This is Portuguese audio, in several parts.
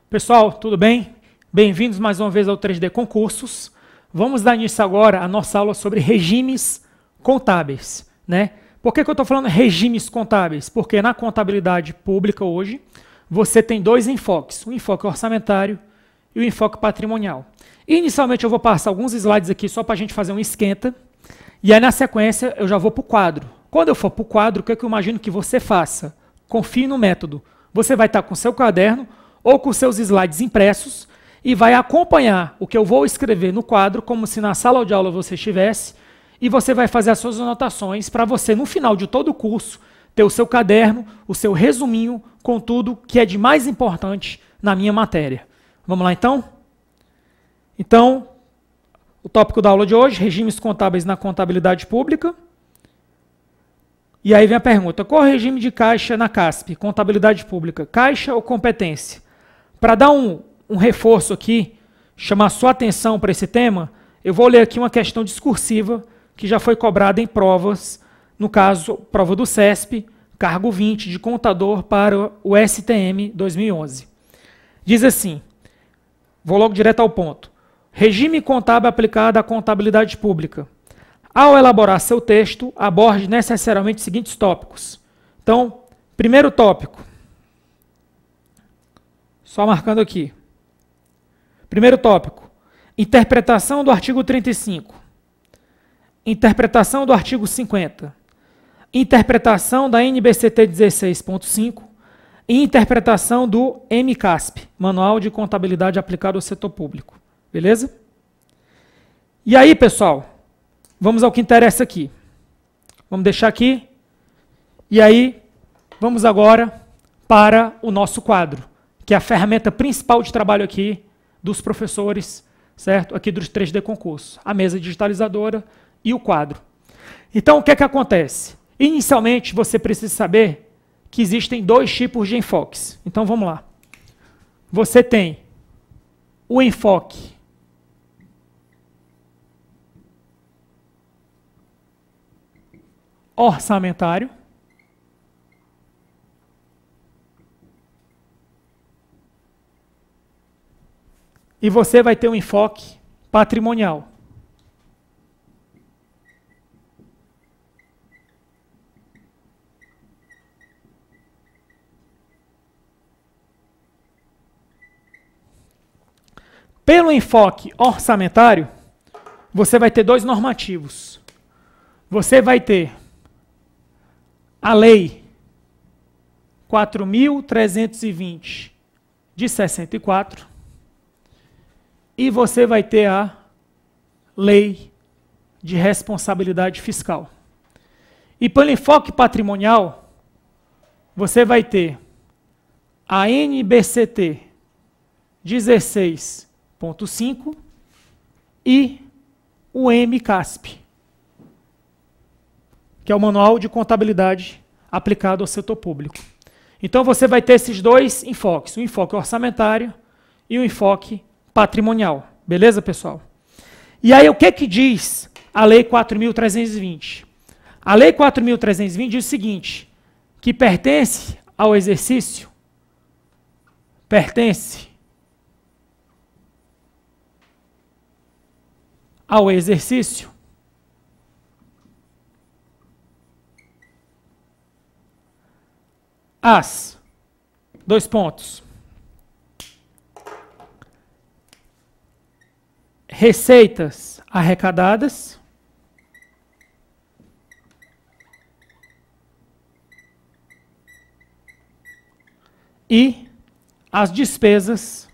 Pessoal, tudo bem? Bem-vindos mais uma vez ao 3D Concursos. Vamos dar início agora à nossa aula sobre regimes contábeis, né? Por que eu estou falando regimes contábeis? Porque na contabilidade pública hoje, você tem dois enfoques, o enfoque orçamentário e o enfoque patrimonial. Inicialmente eu vou passar alguns slides aqui só para a gente fazer um esquenta, e aí na sequência eu já vou para o quadro. Quando eu for para o quadro, o que é que eu imagino que você faça? Confie no método. Você vai estar com seu caderno ou com seus slides impressos e vai acompanhar o que eu vou escrever no quadro, como se na sala de aula você estivesse, e você vai fazer as suas anotações para você, no final de todo o curso, ter o seu caderno, o seu resuminho com tudo que é de mais importante na minha matéria. Vamos lá então? Então, o tópico da aula de hoje, regimes contábeis na contabilidade pública. E aí vem a pergunta, qual é o regime de caixa na CASP, contabilidade pública, caixa ou competência? Para dar um reforço aqui, chamar sua atenção para esse tema, eu vou ler aqui uma questão discursiva que já foi cobrada em provas, no caso, prova do CESP, cargo 20 de contador para o STM 2011. Diz assim, vou logo direto ao ponto, regime contábil aplicado à contabilidade pública. Ao elaborar seu texto, aborde necessariamente os seguintes tópicos. Então, primeiro tópico, só marcando aqui. Primeiro tópico, interpretação do artigo 35, interpretação do artigo 50, interpretação da NBCT 16.5 e interpretação do MCASP, Manual de Contabilidade Aplicada ao Setor Público. Beleza? E aí, pessoal, vamos ao que interessa aqui. Vamos deixar aqui. E aí, vamos agora para o nosso quadro, que é a ferramenta principal de trabalho aqui dos professores, certo? Aqui dos 3D Concursos. A mesa digitalizadora e o quadro. Então, o que é que acontece? Inicialmente, você precisa saber que existem dois tipos de enfoques. Então, vamos lá. Você tem o enfoque orçamentário e você vai ter um enfoque patrimonial. Pelo enfoque orçamentário, você vai ter dois normativos. Você vai ter a Lei 4.320 de 64 e você vai ter a Lei de Responsabilidade Fiscal. E pelo enfoque patrimonial, você vai ter a NBCT 16.5 e o MCASP, que é o Manual de Contabilidade Aplicado ao Setor Público. Então, você vai ter esses dois enfoques, o enfoque orçamentário e o enfoque patrimonial. Beleza, pessoal? E aí, o que que diz a Lei 4.320? A Lei 4.320 diz o seguinte, que pertence ao exercício as, dois pontos, receitas arrecadadas e as despesas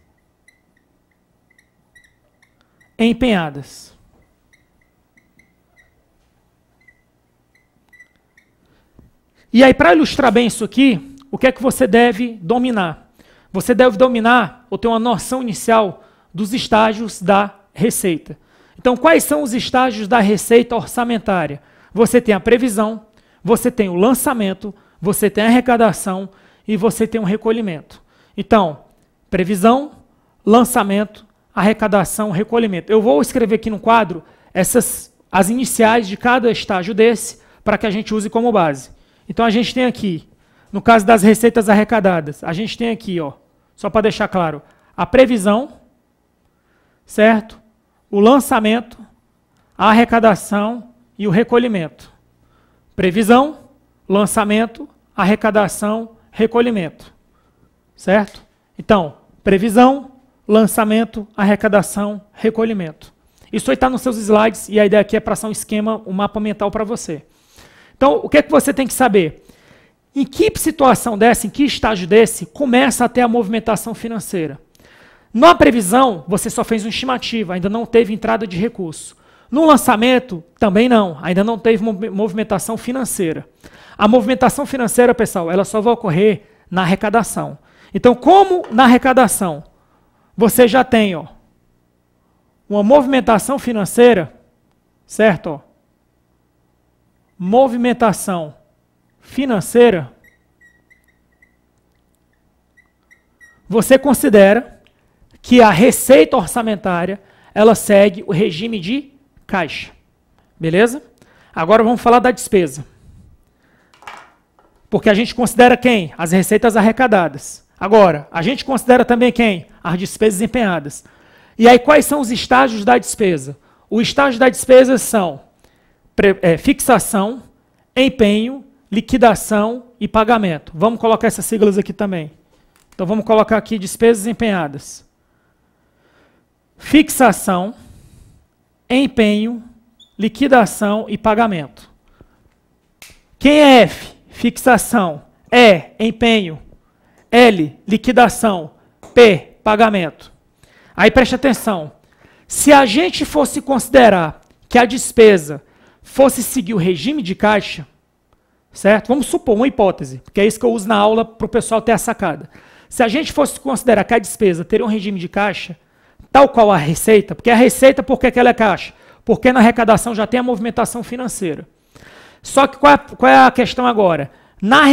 empenhadas. E aí, para ilustrar bem isso aqui, o que é que você deve dominar? Você deve dominar ou ter uma noção inicial dos estágios da receita. Então, quais são os estágios da receita orçamentária? Você tem a previsão, você tem o lançamento, você tem a arrecadação e você tem o recolhimento. Então, previsão, lançamento, arrecadação, recolhimento. Eu vou escrever aqui no quadro as iniciais de cada estágio desse para que a gente use como base. Então, a gente tem aqui, no caso das receitas arrecadadas, a gente tem aqui, ó, só para deixar claro, a previsão, certo? O lançamento, a arrecadação e o recolhimento. Previsão, lançamento, arrecadação, recolhimento. Certo? Então, previsão, lançamento, arrecadação, recolhimento. Isso aí está nos seus slides e a ideia aqui é passar um esquema, um mapa mental para você. Então, o que é que você tem que saber? Em que situação dessa, em que estágio desse, começa a ter a movimentação financeira? Na previsão, você só fez uma estimativa, ainda não teve entrada de recurso. No lançamento, também não, ainda não teve movimentação financeira. A movimentação financeira, pessoal, ela só vai ocorrer na arrecadação. Então, como na arrecadação você já tem uma movimentação financeira, certo? Movimentação financeira, você considera que a receita orçamentária ela segue o regime de caixa. Beleza? Agora vamos falar da despesa. Porque a gente considera quem? As receitas arrecadadas. Agora, a gente considera também quem? As despesas empenhadas. E aí, quais são os estágios da despesa? O estágio da despesa são fixação, empenho, liquidação e pagamento. Vamos colocar essas siglas aqui também. Então, vamos colocar aqui despesas empenhadas. Fixação, empenho, liquidação e pagamento. Quem é F? Fixação. E, empenho. L, liquidação. P, pagamento. Aí preste atenção. Se a gente fosse considerar que a despesa fosse seguir o regime de caixa, certo? Vamos supor uma hipótese, porque é isso que eu uso na aula para o pessoal ter a sacada. Se a gente fosse considerar que a despesa teria um regime de caixa, tal qual a receita, porque a receita, por que ela é caixa? Porque na arrecadação já tem a movimentação financeira. Só que qual é a questão agora? Na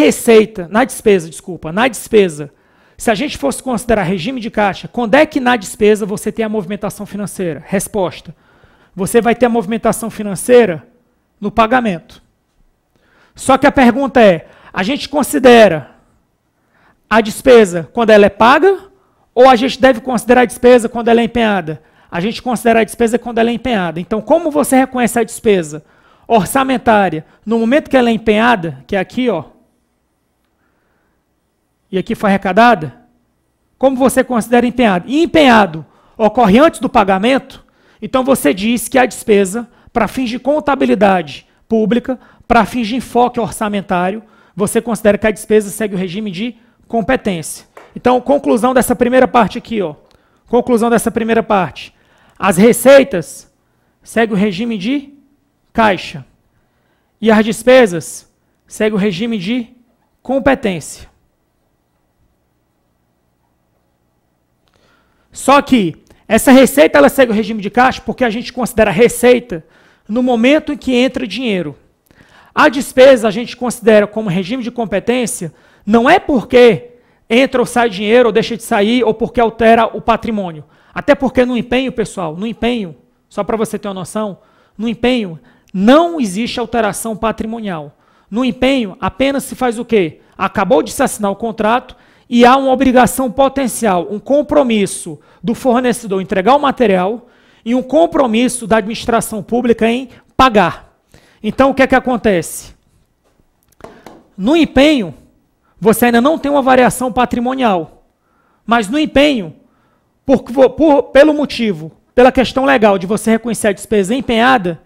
despesa, se a gente fosse considerar regime de caixa, quando é que na despesa você tem a movimentação financeira? Resposta. Você vai ter a movimentação financeira no pagamento. Só que a pergunta é, a gente considera a despesa quando ela é paga ou a gente deve considerar a despesa quando ela é empenhada? A gente considera a despesa quando ela é empenhada. Então, como você reconhece a despesa orçamentária no momento que ela é empenhada, que é aqui, e aqui foi arrecadada, como você considera empenhado? E empenhado ocorre antes do pagamento, então você diz que a despesa, para fins de contabilidade pública, para fins de enfoque orçamentário, você considera que a despesa segue o regime de competência. Então, conclusão dessa primeira parte aqui, conclusão dessa primeira parte. As receitas seguem o regime de caixa. E as despesas seguem o regime de competência. Só que essa receita ela segue o regime de caixa porque a gente considera a receita no momento em que entra dinheiro. A despesa a gente considera como regime de competência não é porque entra ou sai dinheiro, ou deixa de sair, ou porque altera o patrimônio. Até porque no empenho, pessoal, só para você ter uma noção, no empenho não existe alteração patrimonial. No empenho apenas se faz o quê? Acabou de se assinar o contrato e há uma obrigação potencial, um compromisso do fornecedor em entregar o material e um compromisso da administração pública em pagar. Então, o que é que acontece? No empenho, você ainda não tem uma variação patrimonial, mas no empenho, pela questão legal de você reconhecer a despesa empenhada,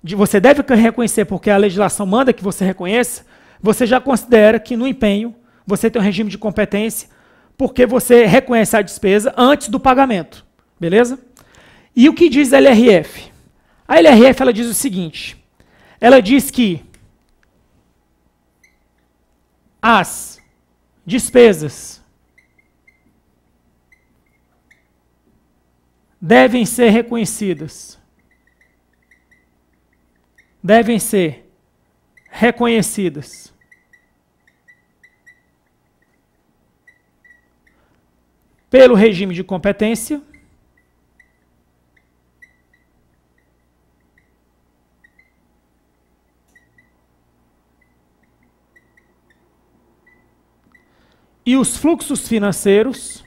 você deve reconhecer porque a legislação manda que você reconheça, você já considera que no empenho você tem um regime de competência porque você reconhece a despesa antes do pagamento, beleza? E o que diz a LRF? A LRF ela diz o seguinte, ela diz que as despesas devem ser reconhecidas. Devem ser reconhecidas pelo regime de competência e os fluxos financeiros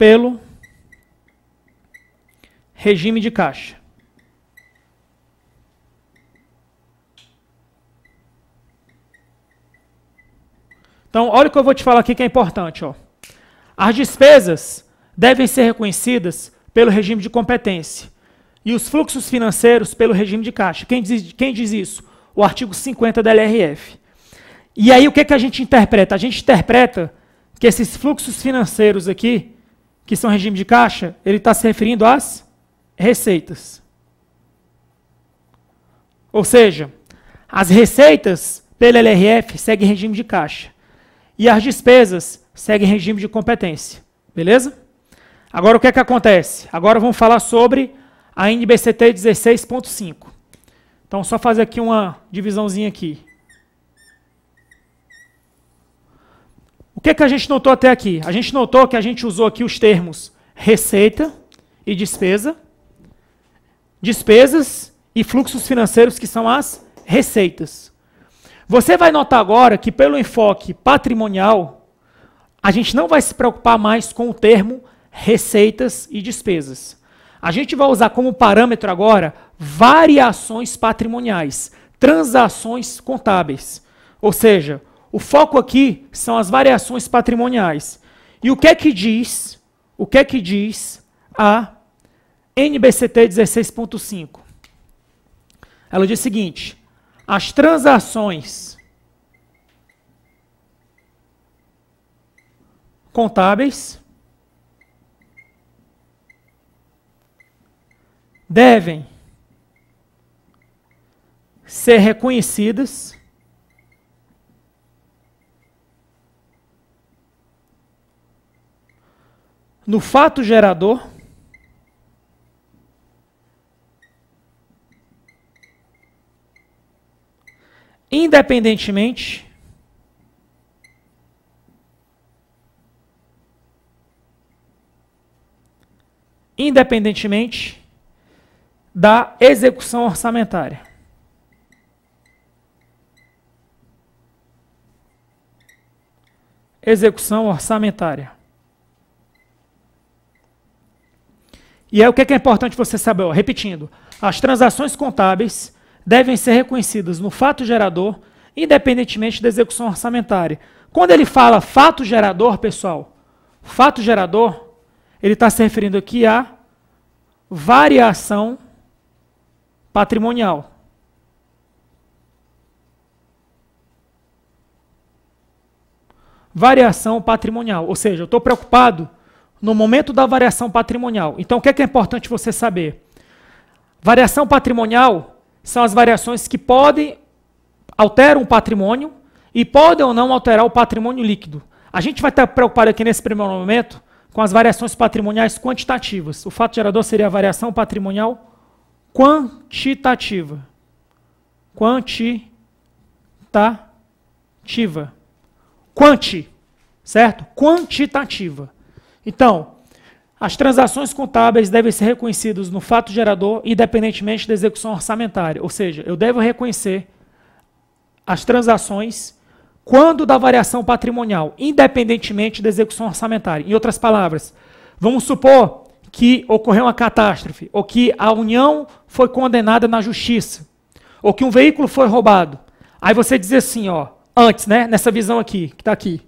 pelo regime de caixa. Então, olha o que eu vou te falar aqui que é importante. Ó. As despesas devem ser reconhecidas pelo regime de competência e os fluxos financeiros pelo regime de caixa. Quem diz isso? O artigo 50 da LRF. E aí, o que, que a gente interpreta? A gente interpreta que esses fluxos financeiros aqui, que são regime de caixa, ele está se referindo às receitas. Ou seja, as receitas pela LRF seguem regime de caixa. E as despesas seguem regime de competência. Beleza? Agora o que é que acontece? Agora vamos falar sobre a NBCT 16.5. Então, só fazer aqui uma divisãozinha aqui. O que é que a gente notou até aqui? A gente notou que a gente usou aqui os termos receita e despesa, despesas e fluxos financeiros, que são as receitas. Você vai notar agora que, pelo enfoque patrimonial, a gente não vai se preocupar mais com o termo receitas e despesas. A gente vai usar como parâmetro agora variações patrimoniais, transações contábeis. Ou seja, o foco aqui são as variações patrimoniais. E o que é que diz a NBCT 16.5? Ela diz o seguinte: as transações contábeis devem ser reconhecidas no fato gerador independentemente da execução orçamentária. Execução orçamentária. E aí o que é importante você saber? Ó, repetindo, as transações contábeis devem ser reconhecidas no fato gerador, independentemente da execução orçamentária. Quando ele fala fato gerador, pessoal, fato gerador, ele está se referindo aqui à variação patrimonial. Variação patrimonial, ou seja, eu estou preocupado no momento da variação patrimonial. Então, o que é importante você saber? Variação patrimonial são as variações que podem alterar o patrimônio e podem ou não alterar o patrimônio líquido. A gente vai estar preocupado aqui nesse primeiro momento com as variações patrimoniais quantitativas. O fato gerador seria a variação patrimonial quantitativa. Quantitativa. Quanti, certo? Quantitativa. Então, as transações contábeis devem ser reconhecidas no fato gerador, independentemente da execução orçamentária. Ou seja, eu devo reconhecer as transações quando da variação patrimonial, independentemente da execução orçamentária. Em outras palavras, vamos supor que ocorreu uma catástrofe, ou que a União foi condenada na justiça, ou que um veículo foi roubado. Aí você diz assim, ó, antes, né, nessa visão aqui, que está aqui,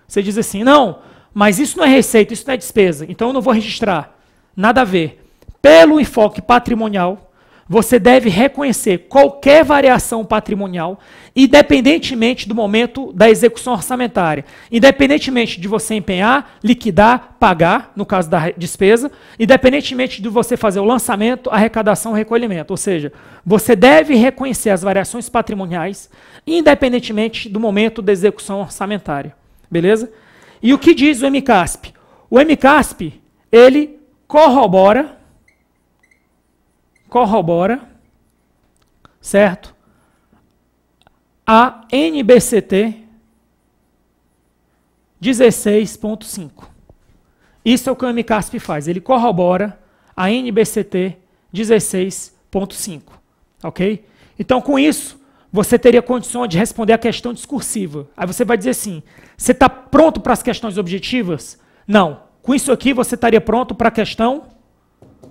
você diz assim, não, mas isso não é receita, isso não é despesa, então eu não vou registrar. Nada a ver. Pelo enfoque patrimonial, você deve reconhecer qualquer variação patrimonial, independentemente do momento da execução orçamentária. Independentemente de você empenhar, liquidar, pagar, no caso da despesa, independentemente de você fazer o lançamento, arrecadação, recolhimento. Ou seja, você deve reconhecer as variações patrimoniais, independentemente do momento da execução orçamentária. Beleza? E o que diz o MCASP? O MCASP, ele corrobora, certo? A NBCT 16.5. Isso é o que o MCASP faz, ele corrobora a NBCT 16.5, ok? Então, com isso, você teria condições de responder a questão discursiva. Aí você vai dizer assim, você está pronto para as questões objetivas? Não. Com isso aqui, você estaria pronto para a questão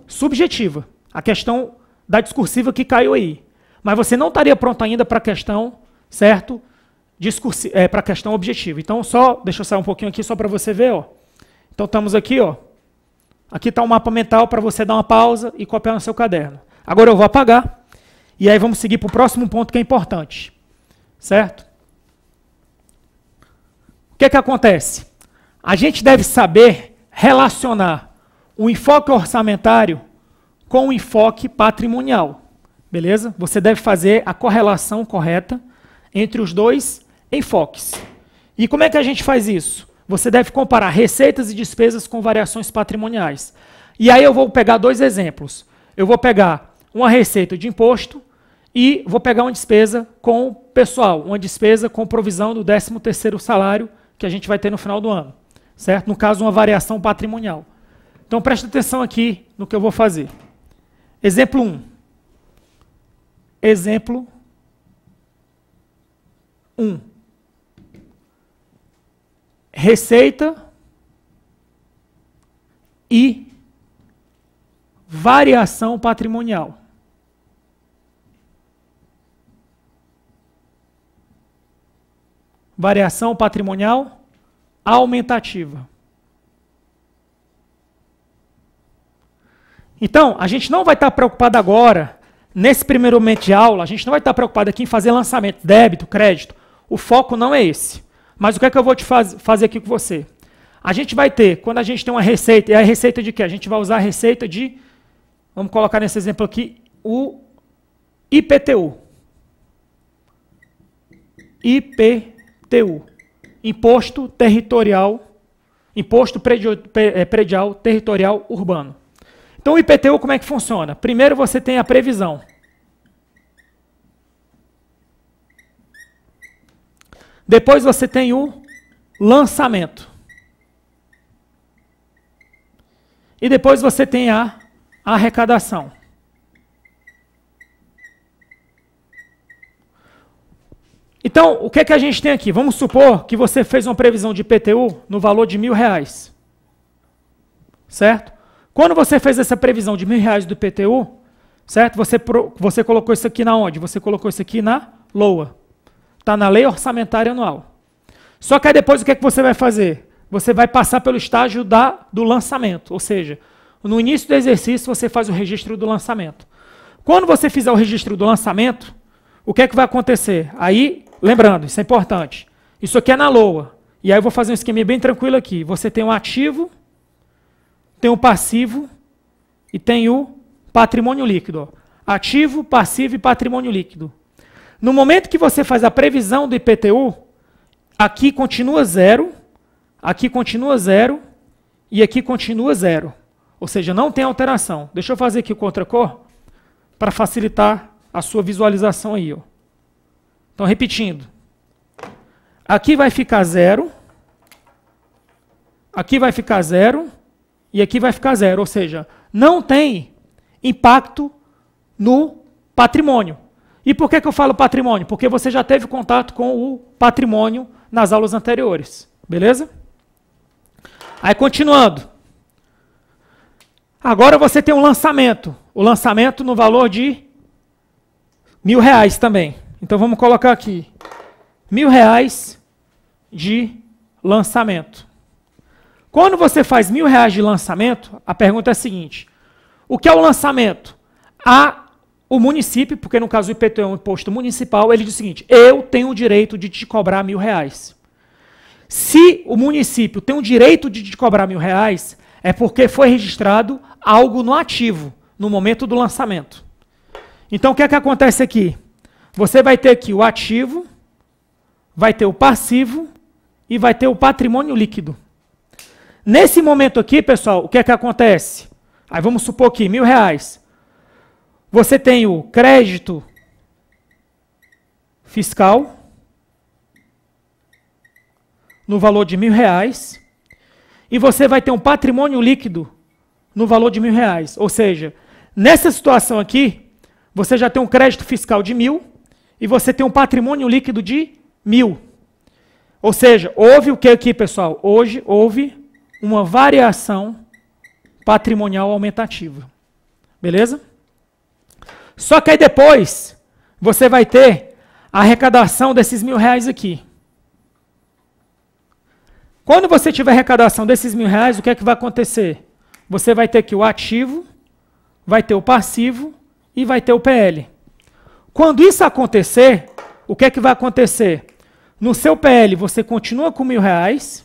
subjetiva, a questão da discursiva que caiu aí. Mas você não estaria pronto ainda para a questão, certo? Para a questão objetiva. Então, deixa eu sair um pouquinho aqui só para você ver. Ó. Então, estamos aqui. Ó. Aqui está um mapa mental para você dar uma pausa e copiar no seu caderno. Agora eu vou apagar. E aí vamos seguir para o próximo ponto que é importante. Certo? O que acontece? A gente deve saber relacionar o enfoque orçamentário com o enfoque patrimonial. Beleza? Você deve fazer a correlação correta entre os dois enfoques. E como é que a gente faz isso? Você deve comparar receitas e despesas com variações patrimoniais. E aí eu vou pegar dois exemplos. Eu vou pegar uma receita de imposto e vou pegar uma despesa com pessoal, uma despesa com provisão do 13º salário que a gente vai ter no final do ano. Certo? No caso, uma variação patrimonial. Então, presta atenção aqui no que eu vou fazer. Exemplo 1. Exemplo 1. Receita e variação patrimonial. Variação patrimonial aumentativa. Então, a gente não vai estar preocupado agora, nesse primeiro momento de aula, a gente não vai estar preocupado aqui em fazer lançamento, débito, crédito. O foco não é esse. Mas o que é que eu vou te fazer aqui com você? A gente vai ter, quando a gente tem uma receita, e a receita de quê? A gente vai usar a receita de, vamos colocar nesse exemplo aqui, o IPTU. IPTU. Imposto Territorial, Imposto Predial Territorial Urbano. Então o IPTU como é que funciona? Primeiro você tem a previsão. Depois você tem o lançamento. E depois você tem a arrecadação. Então, o que é que a gente tem aqui? Vamos supor que você fez uma previsão de IPTU no valor de R$1.000. Certo? Quando você fez essa previsão de R$1.000 do IPTU, certo? Você colocou isso aqui na onde? Você colocou isso aqui na LOA. Está na Lei Orçamentária Anual. Só que aí depois o que é que você vai fazer? Você vai passar pelo estágio do lançamento. Ou seja, no início do exercício você faz o registro do lançamento. Quando você fizer o registro do lançamento, o que é que vai acontecer? Aí, lembrando, isso é importante. Isso aqui é na LOA. E aí eu vou fazer um esquema bem tranquilo aqui. Você tem um ativo, tem o passivo e tem o patrimônio líquido. Ó. Ativo, passivo e patrimônio líquido. No momento que você faz a previsão do IPTU, aqui continua zero e aqui continua zero. Ou seja, não tem alteração. Deixa eu fazer aqui o contracor para facilitar a sua visualização aí. Ó. Então, repetindo. Aqui vai ficar zero, aqui vai ficar zero e aqui vai ficar zero. Ou seja, não tem impacto no patrimônio. E por que eu falo patrimônio? Porque você já teve contato com o patrimônio nas aulas anteriores. Beleza? Aí, continuando. Agora você tem um lançamento. O lançamento no valor de R$1.000 também. Então, vamos colocar aqui. R$1.000 de lançamento. Quando você faz R$1.000 de lançamento, a pergunta é a seguinte. O que é o lançamento? O município, porque no caso o IPTU é um imposto municipal, ele diz o seguinte, eu tenho o direito de te cobrar R$1.000. Se o município tem o direito de te cobrar R$1.000, é porque foi registrado algo no ativo, no momento do lançamento. Então o que é que acontece aqui? Você vai ter aqui o ativo, vai ter o passivo e vai ter o patrimônio líquido. Nesse momento aqui, pessoal, o que é que acontece? Aí vamos supor que R$1.000. Você tem o crédito fiscal no valor de R$1.000 e você vai ter um patrimônio líquido no valor de R$1.000. Ou seja, nessa situação aqui, você já tem um crédito fiscal de 1.000 e você tem um patrimônio líquido de 1.000. Ou seja, houve o que aqui, pessoal? Hoje houve uma variação patrimonial aumentativa. Beleza? Só que aí depois você vai ter a arrecadação desses R$1.000 aqui. Quando você tiver arrecadação desses R$1.000, o que é que vai acontecer? Você vai ter aqui o ativo, vai ter o passivo e vai ter o PL. Quando isso acontecer, o que é que vai acontecer? No seu PL você continua com R$1.000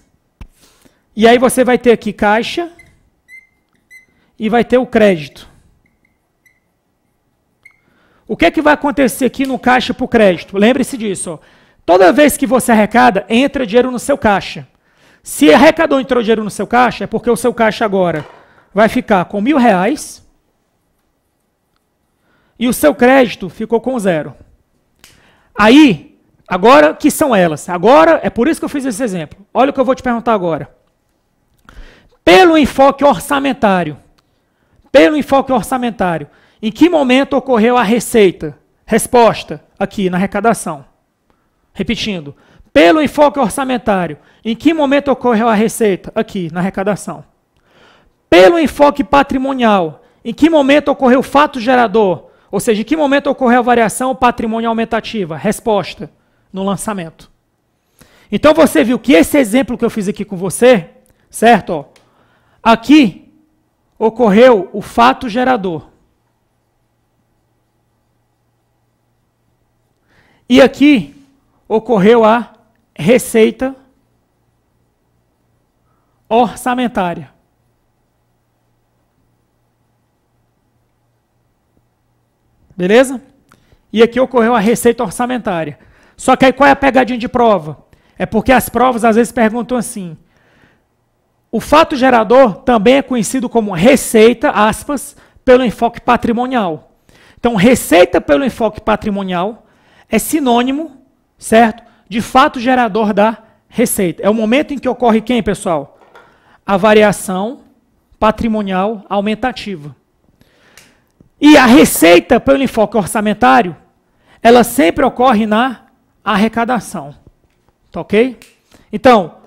e aí você vai ter aqui caixa e vai ter o crédito. O que é que vai acontecer aqui no caixa para o crédito? Lembre-se disso. Ó. Toda vez que você arrecada, entra dinheiro no seu caixa. Se arrecadou e entrou dinheiro no seu caixa, é porque o seu caixa agora vai ficar com R$1.000 e o seu crédito ficou com 0. Aí, agora, que são elas? Agora, é por isso que eu fiz esse exemplo. Olha o que eu vou te perguntar agora. Pelo enfoque orçamentário, em que momento ocorreu a receita? Resposta, aqui na arrecadação. Repetindo, pelo enfoque orçamentário, em que momento ocorreu a receita? Aqui, na arrecadação. Pelo enfoque patrimonial, em que momento ocorreu o fato gerador? Ou seja, em que momento ocorreu a variação patrimonial aumentativa? Resposta, no lançamento. Então você viu que esse exemplo que eu fiz aqui com você, certo? Ó, aqui ocorreu o fato gerador. E aqui ocorreu a receita orçamentária. Beleza? E aqui ocorreu a receita orçamentária. Só que aí qual é a pegadinha de prova? É porque as provas às vezes perguntam assim, o fato gerador também é conhecido como receita, aspas, pelo enfoque patrimonial. Então, receita pelo enfoque patrimonial é sinônimo, certo, de fato gerador da receita. É o momento em que ocorre quem, pessoal? A variação patrimonial aumentativa. E a receita pelo enfoque orçamentário, ela sempre ocorre na arrecadação. Tá ok? Então,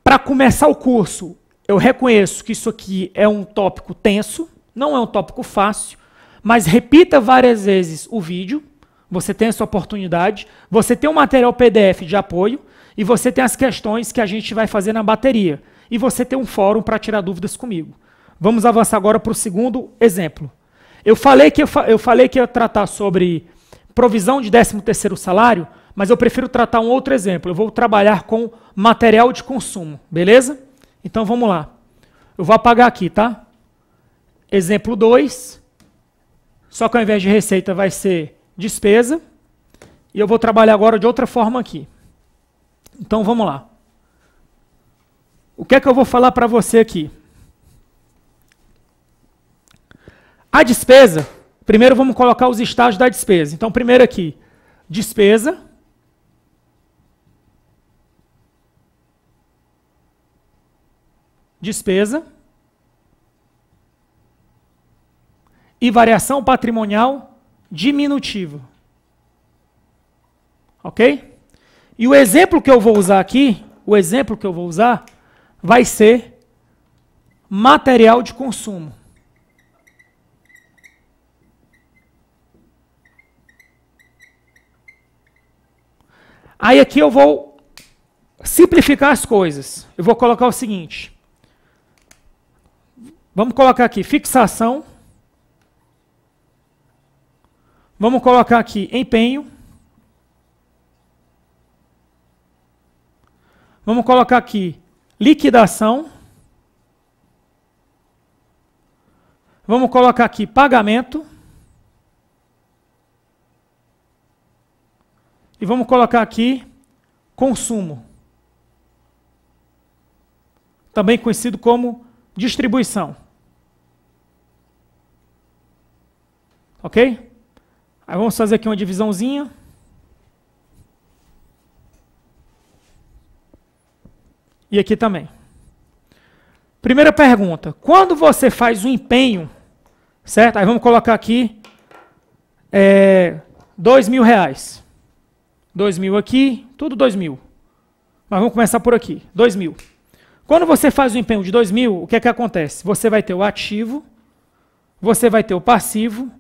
para começar o curso, eu reconheço que isso aqui é um tópico tenso, não é um tópico fácil, mas repita várias vezes o vídeo, você tem essa oportunidade, você tem um material PDF de apoio e você tem as questões que a gente vai fazer na bateria. E você tem um fórum para tirar dúvidas comigo. Vamos avançar agora para o segundo exemplo. Eu falei que ia tratar sobre provisão de 13º salário, mas eu prefiro tratar um outro exemplo. Eu vou trabalhar com material de consumo, beleza? Então vamos lá. Eu vou apagar aqui, tá? Exemplo 2, só que ao invés de receita vai ser despesa, e eu vou trabalhar agora de outra forma aqui. Então vamos lá. O que é que eu vou falar para você aqui? A despesa, primeiro vamos colocar os estágios da despesa. Então, primeiro aqui, despesa. Despesa. E variação patrimonial diminutiva. Ok? E o exemplo que eu vou usar aqui, vai ser material de consumo. Aí aqui eu vou simplificar as coisas. Eu vou colocar o seguinte. Vamos colocar aqui fixação. Vamos colocar aqui empenho. Vamos colocar aqui liquidação. Vamos colocar aqui pagamento. E vamos colocar aqui consumo. Também conhecido como distribuição. Ok? Aí vamos fazer aqui uma divisãozinha. E aqui também. Primeira pergunta. Quando você faz um empenho, certo? Aí vamos colocar aqui R$2.000. 2.000 aqui, tudo 2.000. Mas vamos começar por aqui, 2.000. Quando você faz o empenho de 2.000, o que é que acontece? Você vai ter o ativo, você vai ter o passivo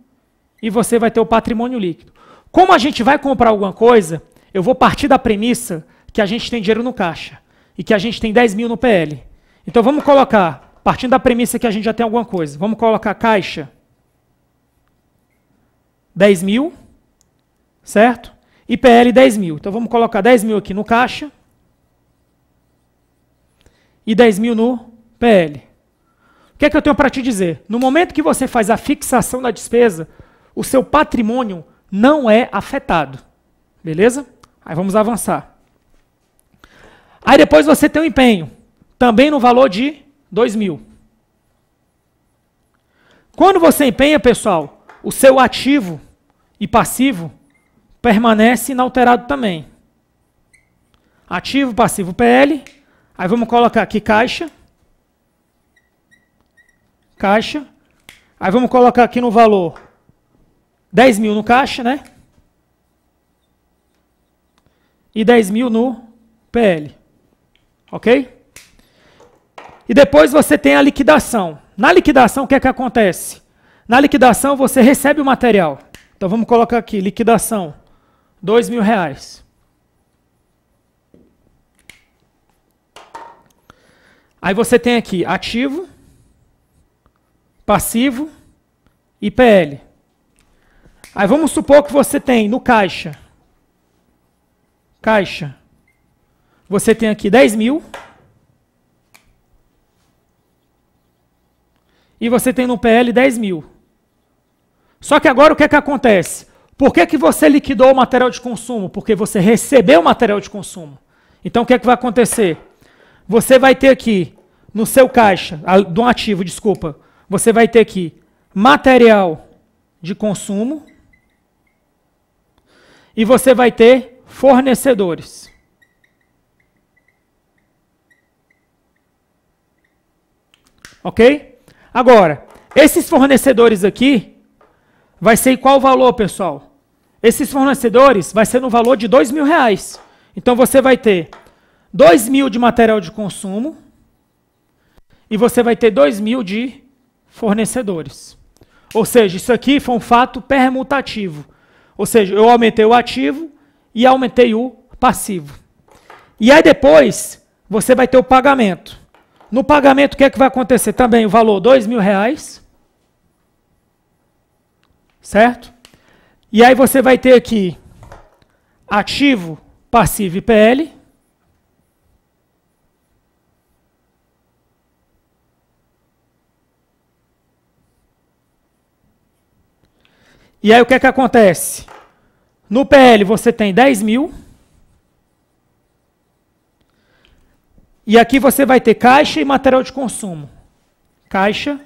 e você vai ter o patrimônio líquido. Como a gente vai comprar alguma coisa, eu vou partir da premissa que a gente tem dinheiro no caixa e que a gente tem 10.000 no PL. Então vamos colocar, partindo da premissa que a gente já tem alguma coisa, vamos colocar caixa 10.000, certo? E PL 10.000. Então vamos colocar 10.000 aqui no caixa e 10.000 no PL. O que é que eu tenho para te dizer? No momento que você faz a fixação da despesa, o seu patrimônio não é afetado. Beleza? Aí vamos avançar. Aí depois você tem o empenho, também no valor de 2.000. Quando você empenha, pessoal, o seu ativo e passivo permanece inalterado também. Ativo, passivo, PL. Aí vamos colocar aqui caixa. Caixa. Aí vamos colocar aqui no valor 10.000 no caixa, né? E 10.000 no PL. Ok? E depois você tem a liquidação. Na liquidação, o que é que acontece? Na liquidação, você recebe o material. Então vamos colocar aqui, liquidação, R$2.000. Aí você tem aqui ativo, passivo e PL. Aí vamos supor que você tem no caixa, você tem aqui 10.000 e você tem no PL 10.000. Só que agora o que é que acontece? Por que que você liquidou o material de consumo? Porque você recebeu o material de consumo. Então o que é que vai acontecer? Você vai ter aqui no seu caixa, do ativo, desculpa, você vai ter aqui material de consumo e você vai ter fornecedores. Ok? Agora, esses fornecedores aqui vai ser em qual valor, pessoal? Esses fornecedores vai ser no valor de R$2.000. Então você vai ter 2.000 de material de consumo e você vai ter 2.000 de fornecedores. Ou seja, isso aqui foi um fato permutativo. Ou seja, eu aumentei o ativo e aumentei o passivo. E aí depois, você vai ter o pagamento. No pagamento, o que é que vai acontecer? Também o valor R$2.000. Certo? E aí você vai ter aqui ativo, passivo e PL. E aí o que é que acontece? No PL você tem 10.000. E aqui você vai ter caixa e material de consumo. Caixa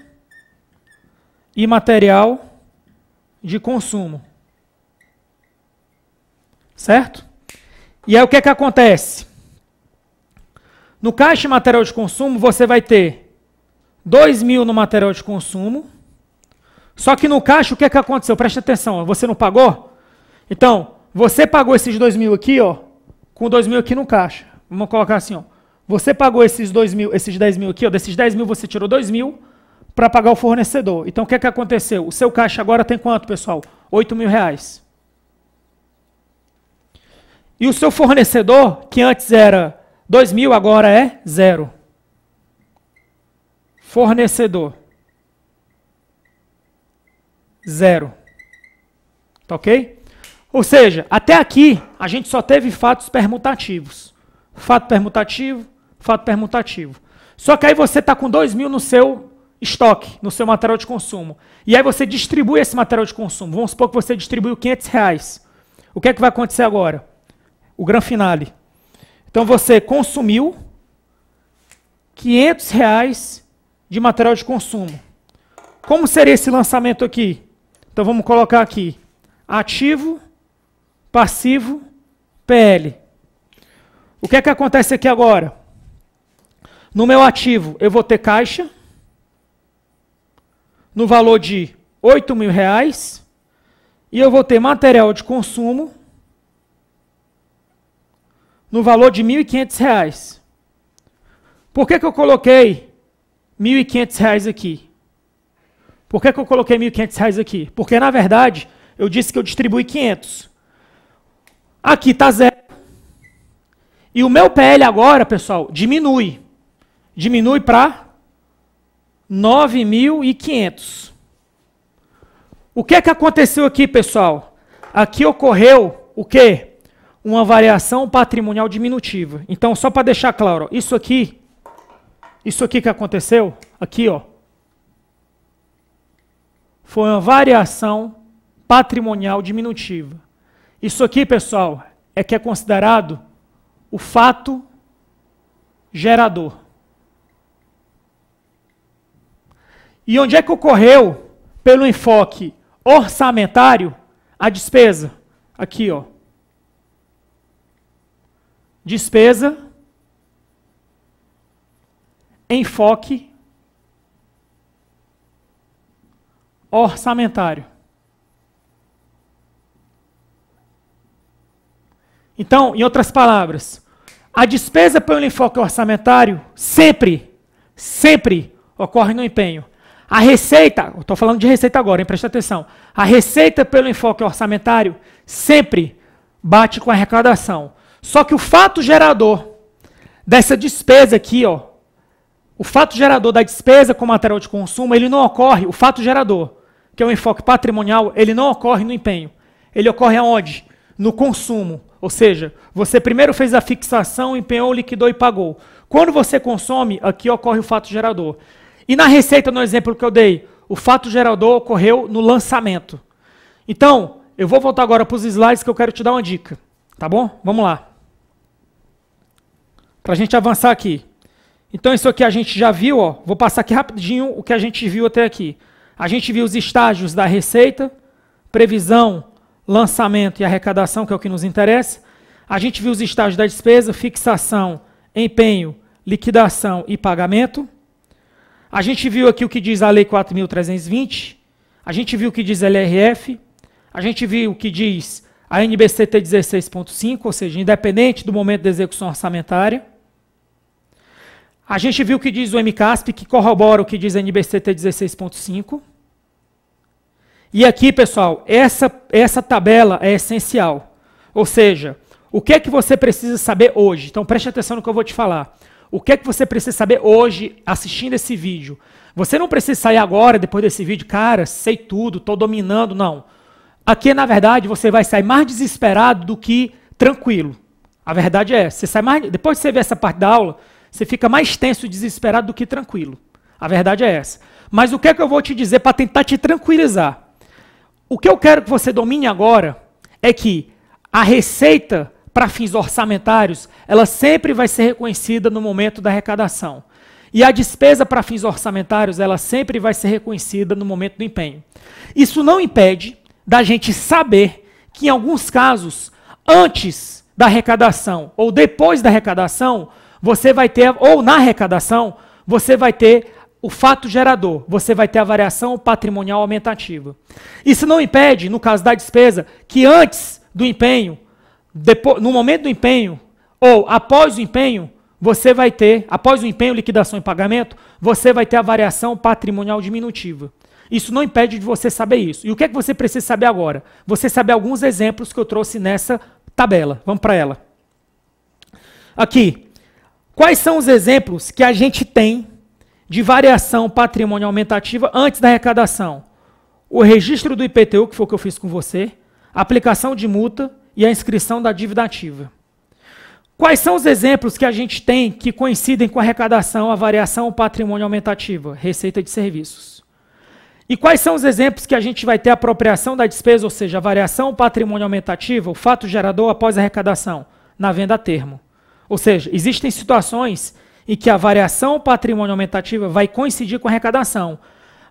e material de consumo. Certo? E aí o que é que acontece? No caixa e material de consumo você vai ter 2.000 no material de consumo. Só que no caixa, o que é que aconteceu? Presta atenção, você não pagou? Então, você pagou esses 2.000 aqui, ó, com 2.000 aqui no caixa. Vamos colocar assim, ó. Você pagou esses 2.000, esses 10.000 aqui, ó, desses 10.000 você tirou 2.000 para pagar o fornecedor. Então, o que é que aconteceu? O seu caixa agora tem quanto, pessoal? R$8.000. E o seu fornecedor, que antes era 2.000, agora é 0. Fornecedor. 0. Tá ok? Ou seja, até aqui a gente só teve fatos permutativos. Fato permutativo, fato permutativo. Só que aí você está com 2.000 no seu estoque, no seu material de consumo. E aí você distribui esse material de consumo. Vamos supor que você distribuiu R$500. O que é que vai acontecer agora? O gran finale. Então você consumiu R$500 de material de consumo. Como seria esse lançamento aqui? Então vamos colocar aqui ativo, passivo, PL. O que é que acontece aqui agora? No meu ativo eu vou ter caixa no valor de R$8.000 e eu vou ter material de consumo no valor de R$1.500. Por que eu coloquei R$ 1.500 aqui? Por que eu coloquei R$ 1.500 aqui? Porque, na verdade, eu disse que eu distribuí 500. Aqui está 0. E o meu PL agora, pessoal, diminui. Diminui para 9.500. O que é que aconteceu aqui, pessoal? Aqui ocorreu o quê? Uma variação patrimonial diminutiva. Então, só para deixar claro, ó, isso aqui que aconteceu, aqui, ó, foi uma variação patrimonial diminutiva. Isso aqui, pessoal, é que é considerado o fato gerador. E onde é que ocorreu, pelo enfoque orçamentário, a despesa? Aqui, ó. Despesa, enfoque orçamentário. Então, em outras palavras, a despesa pelo enfoque orçamentário sempre ocorre no empenho. A receita, estou falando de receita agora, hein, presta atenção. A receita pelo enfoque orçamentário sempre bate com a arrecadação. Só que o fato gerador dessa despesa aqui, ó, o fato gerador da despesa com material de consumo, ele não ocorre, o fato gerador, que é o enfoque patrimonial, ele não ocorre no empenho. Ele ocorre aonde? No consumo. Ou seja, você primeiro fez a fixação, empenhou, liquidou e pagou. Quando você consome, aqui ocorre o fato gerador. E na receita, no exemplo que eu dei, o fato gerador ocorreu no lançamento. Então, eu vou voltar agora para os slides que eu quero te dar uma dica. Tá bom? Vamos lá. Para a gente avançar aqui. Então, isso aqui a gente já viu, ó. Vou passar aqui rapidinho o que a gente viu até aqui. A gente viu os estágios da receita, previsão, lançamento e arrecadação, que é o que nos interessa. A gente viu os estágios da despesa, fixação, empenho, liquidação e pagamento. A gente viu aqui o que diz a Lei 4.320. A gente viu o que diz a LRF. A gente viu o que diz a NBCT 16.5, ou seja, independente do momento da execução orçamentária. A gente viu o que diz o MCASP, que corrobora o que diz a NBCT 16.5. E aqui, pessoal, essa tabela é essencial. Ou seja, o que é que você precisa saber hoje? Então, preste atenção no que eu vou te falar. O que é que você precisa saber hoje assistindo esse vídeo? Você não precisa sair agora, depois desse vídeo, cara, sei tudo, estou dominando, não. Aqui, na verdade, você vai sair mais desesperado do que tranquilo. A verdade é essa. Você sai mais, depois que você vê essa parte da aula, você fica mais tenso e desesperado do que tranquilo. A verdade é essa. Mas o que é que eu vou te dizer para tentar te tranquilizar? O que eu quero que você domine agora é que a receita para fins orçamentários, ela sempre vai ser reconhecida no momento da arrecadação. E a despesa para fins orçamentários, ela sempre vai ser reconhecida no momento do empenho. Isso não impede da gente saber que em alguns casos, antes da arrecadação ou depois da arrecadação, você vai ter, ou na arrecadação, você vai ter o fato gerador, você vai ter a variação patrimonial aumentativa. Isso não impede, no caso da despesa, que antes do empenho, no momento do empenho, ou após o empenho, você vai ter, após o empenho, liquidação e pagamento, você vai ter a variação patrimonial diminutiva. Isso não impede de você saber isso. E o que é que você precisa saber agora? Você saber alguns exemplos que eu trouxe nessa tabela. Vamos para ela. Aqui. Quais são os exemplos que a gente tem de variação patrimonial aumentativa antes da arrecadação? O registro do IPTU, que foi o que eu fiz com você, a aplicação de multa e a inscrição da dívida ativa. Quais são os exemplos que a gente tem que coincidem com a arrecadação, a variação patrimonial aumentativa? Receita de serviços. E quais são os exemplos que a gente vai ter a apropriação da despesa, ou seja, a variação patrimonial aumentativa, o fato gerador após a arrecadação, na venda a termo? Ou seja, existem situações em que a variação patrimonial aumentativa vai coincidir com a arrecadação,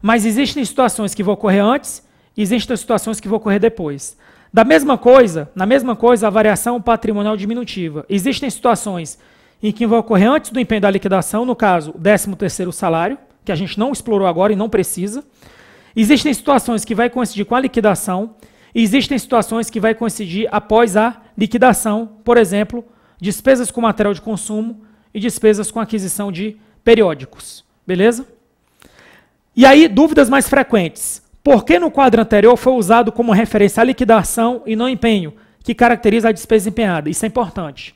mas existem situações que vão ocorrer antes e existem situações que vão ocorrer depois. Na mesma coisa, a variação patrimonial diminutiva. Existem situações em que vão ocorrer antes do empenho da liquidação, no caso, o 13º salário, que a gente não explorou agora e não precisa. Existem situações que vai coincidir com a liquidação e existem situações que vai coincidir após a liquidação, por exemplo, despesas com material de consumo e despesas com aquisição de periódicos. Beleza? E aí, dúvidas mais frequentes. Por que no quadro anterior foi usado como referência a liquidação e não empenho, que caracteriza a despesa empenhada? Isso é importante.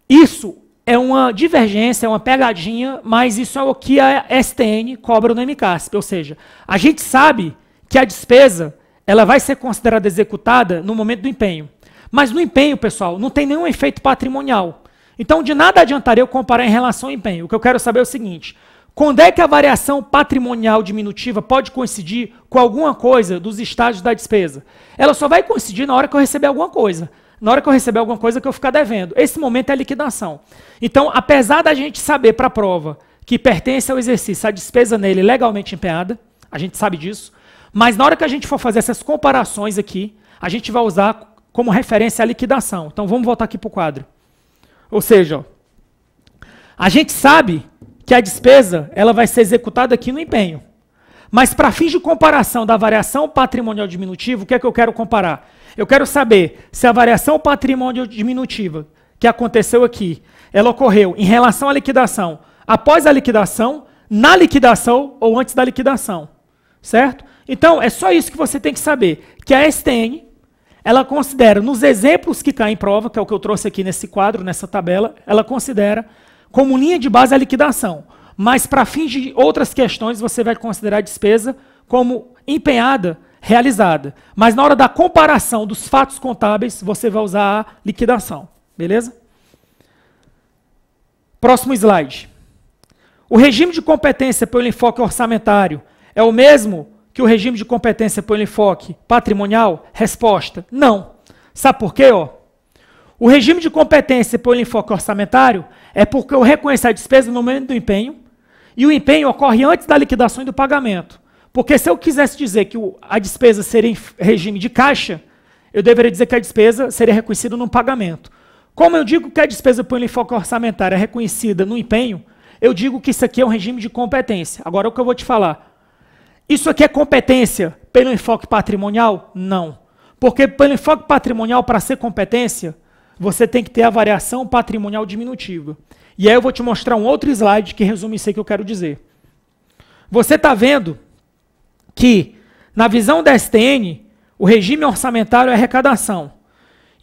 Isso é uma divergência, é uma pegadinha, mas isso é o que a STN cobra no MCASP. Ou seja, a gente sabe que a despesa ela vai ser considerada executada no momento do empenho. Mas no empenho, pessoal, não tem nenhum efeito patrimonial. Então, de nada adiantaria eu comparar em relação ao empenho. O que eu quero saber é o seguinte: quando é que a variação patrimonial diminutiva pode coincidir com alguma coisa dos estágios da despesa? Ela só vai coincidir na hora que eu receber alguma coisa. Na hora que eu receber alguma coisa que eu ficar devendo. Esse momento é a liquidação. Então, apesar da gente saber para a prova que pertence ao exercício a despesa nele legalmente empenhada, a gente sabe disso, mas na hora que a gente for fazer essas comparações aqui, a gente vai usar como referência a liquidação. Então, vamos voltar aqui para o quadro. Ou seja, ó, a gente sabe que a despesa ela vai ser executada aqui no empenho. Mas para fins de comparação da variação patrimonial diminutiva, o que é que eu quero comparar? Eu quero saber se a variação patrimonial diminutiva que aconteceu aqui, ela ocorreu em relação à liquidação, após a liquidação, na liquidação ou antes da liquidação. Certo? Então, é só isso que você tem que saber, que a STN, ela considera, nos exemplos que caem em prova, que é o que eu trouxe aqui nesse quadro, nessa tabela, ela considera como linha de base a liquidação. Mas para fins de outras questões, você vai considerar a despesa como empenhada, realizada. Mas na hora da comparação dos fatos contábeis, você vai usar a liquidação. Beleza? Próximo slide. O regime de competência pelo enfoque orçamentário é o mesmo que o regime de competência pelo enfoque patrimonial? Resposta: não. Sabe por quê? O regime de competência pelo enfoque orçamentário é porque eu reconheço a despesa no momento do empenho, e o empenho ocorre antes da liquidação e do pagamento. Porque se eu quisesse dizer que a despesa seria em regime de caixa, eu deveria dizer que a despesa seria reconhecida no pagamento. Como eu digo que a despesa pelo enfoque orçamentário é reconhecida no empenho, eu digo que isso aqui é um regime de competência. Agora, o que eu vou te falar? Isso aqui é competência pelo enfoque patrimonial? Não. Porque pelo enfoque patrimonial, para ser competência, você tem que ter a variação patrimonial diminutiva. E aí eu vou te mostrar um outro slide que resume isso aí que eu quero dizer. Você está vendo que, na visão da STN, o regime orçamentário é arrecadação.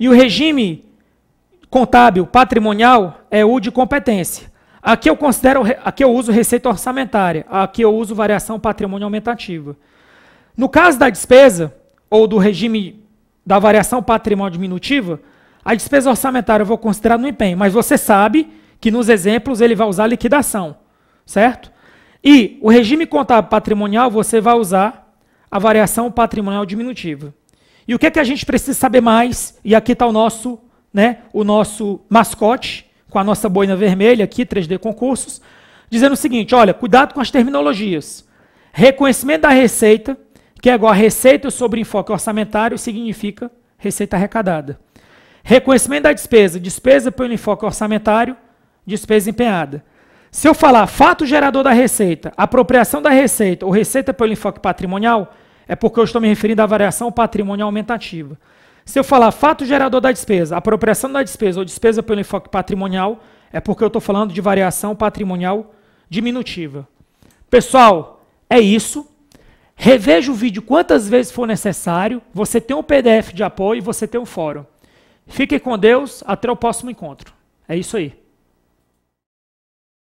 E o regime contábil patrimonial é o de competência. Aqui eu uso receita orçamentária, aqui eu uso variação patrimonial aumentativa. No caso da despesa, ou do regime da variação patrimonial diminutiva, a despesa orçamentária eu vou considerar no empenho, mas você sabe que nos exemplos ele vai usar liquidação, certo? E o regime contábil patrimonial você vai usar a variação patrimonial diminutiva. E o que é que a gente precisa saber mais? E aqui está o nosso mascote, com a nossa boina vermelha aqui, 3D Concursos, dizendo o seguinte: olha, cuidado com as terminologias. Reconhecimento da receita, que é igual a receita sobre enfoque orçamentário, significa receita arrecadada. Reconhecimento da despesa, despesa pelo enfoque orçamentário, despesa empenhada. Se eu falar fato gerador da receita, apropriação da receita ou receita pelo enfoque patrimonial, é porque eu estou me referindo à variação patrimonial aumentativa. Se eu falar fato gerador da despesa, apropriação da despesa ou despesa pelo enfoque patrimonial, é porque eu estou falando de variação patrimonial diminutiva. Pessoal, é isso. Reveja o vídeo quantas vezes for necessário. Você tem um PDF de apoio e você tem um fórum. Fiquem com Deus. Até o próximo encontro. É isso aí.